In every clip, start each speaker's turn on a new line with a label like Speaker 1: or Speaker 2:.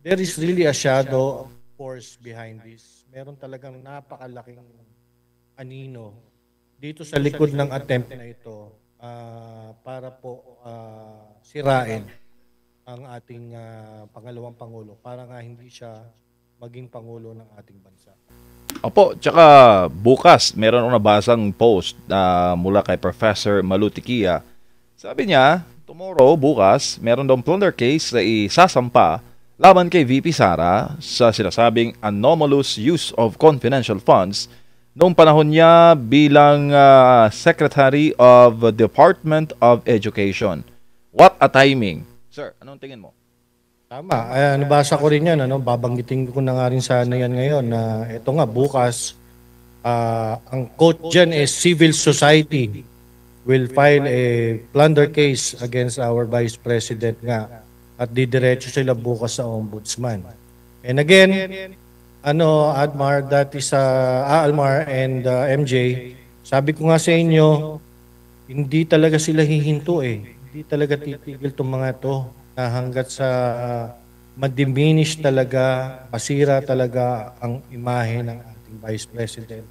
Speaker 1: there is really a shadow force behind this. Meron talagang napakalaking anino dito sa likod ng attempt na ito para po sirain ang ating pangalawang pangulo para nga hindi siya maging pangulo ng ating bansa.
Speaker 2: Opo, tsaka bukas meron akong nabasang post mula kay Professor Malutikia. Sabi niya, tomorrow, bukas, meron daw plunder case na isasampa laban kay VP Sara sa sinasabing anomalous use of confidential funds noong panahon niya bilang Secretary of Department of Education. What a timing. Sir, anong tingin mo?
Speaker 1: Tama. Nabasa ko rin yan. Babanggitin ko na nga rin sana yan ngayon na ito nga bukas, ang quote dyan is civil society will file a plunder case against our Vice President nga at didiretso sila bukas sa Ombudsman. And again, Admar, that is Almar and MJ, sabi ko nga sa inyo, hindi talaga sila hihinto eh. Hindi talaga titigil itong mga to na hanggat sa ma-diminish talaga, masira talaga ang imahe ng ating Vice President.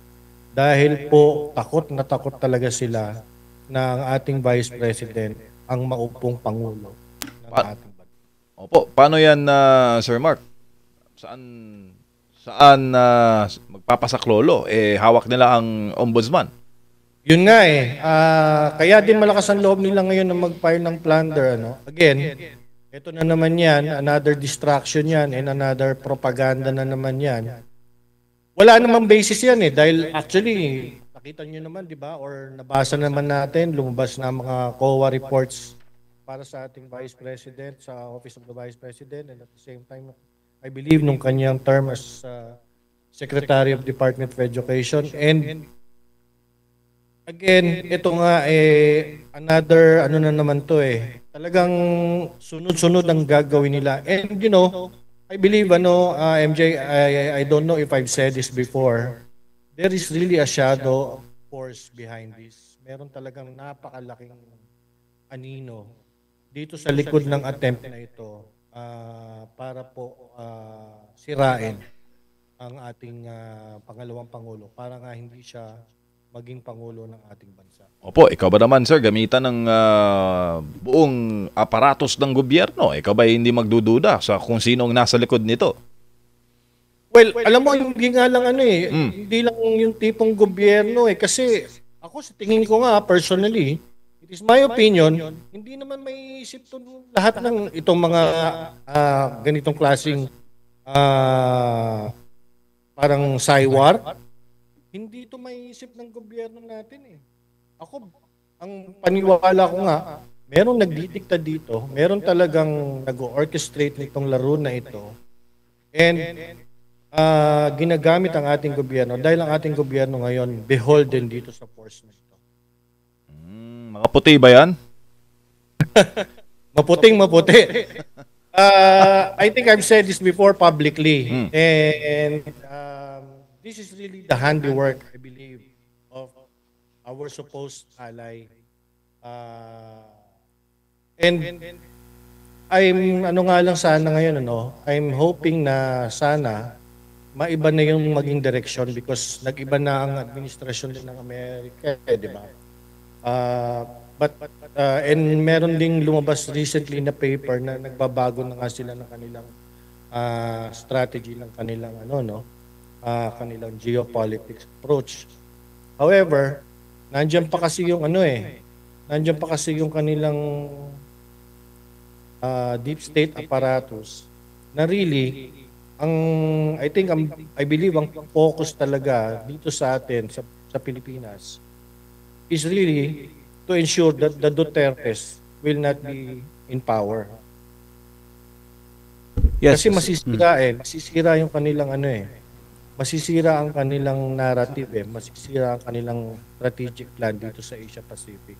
Speaker 1: Dahil po takot talaga sila na ang ating Vice President ang maupong Pangulo ng
Speaker 2: Pa-
Speaker 1: ating bansa.
Speaker 2: Opo, paano yan, Sir Mark? Saan magpapasaklolo? Hawak nila ang ombudsman.
Speaker 1: Yun nga eh. Kaya din malakas ang loob nila ngayon na mag-file ng plunder. Again, ito na naman yan, another distraction yan and another propaganda na naman yan. Wala namang basis yan eh dahil actually nakita nyo naman, di ba? Or nabasa naman natin, lumabas na mga COA reports para sa ating Vice President, sa Office of the Vice President, and at the same time, I believe nung kanyang term as Secretary of Department of Education. And again, ito nga another na naman to talagang sunod-sunod ang gagawin nila. And I believe MJ, I don't know if I've said this before. There is really a shadow force behind this. Meron talagang napakalaking anino dito sa likod ng attempt na ito para po sirain ang ating pangalawang pangulo para nga hindi siya maging pangulo ng ating bansa.
Speaker 2: Opo, ikaw ba naman, sir, gamitan ng buong aparatos ng gobyerno? Ikaw ba hindi magdududa sa kung sino ang nasa likod nito?
Speaker 1: Well, alam mo, hindi nga lang hindi lang yung tipong gobyerno kasi ako sa tingin ko nga personally, it is my opinion, hindi naman may isip to lahat ng itong mga ganitong klaseng parang saywar. Hindi ito may isip ng gobyerno natin Ako, ang paniwala ko nga, merong nagdidikta dito, meron talagang nag-orchestrate nitong laro na ito. And ginagamit ang ating gobyerno dahil ang ating gobyerno ngayon beholden dito sa force na ito.
Speaker 2: Mga puti ba yan?
Speaker 1: Maputing maputi. I think I've said this before publicly. And this is really the handiwork, I believe, of our supposed ally. And I'm nga lang sana ngayon I'm hoping na sana maiba na yung maging direction because nag-iba na ang administrasyon din ng Amerika, di ba? And meron ding lumabas recently na paper na nagbabago na nga sila ng kanilang strategy ng kanilang kanilang geopolitics approach. However, nandiyan pa kasi yung nandiyan pa kasi yung kanilang deep state apparatus na really I believe ang focus talaga dito sa atin sa Pilipinas is really to ensure that the Dutertes will not be in power.
Speaker 3: Yes.
Speaker 1: Kasi masisira yung kanilang masisira ang kanilang narrative masisira ang kanilang strategic plan dito sa Asia Pacific.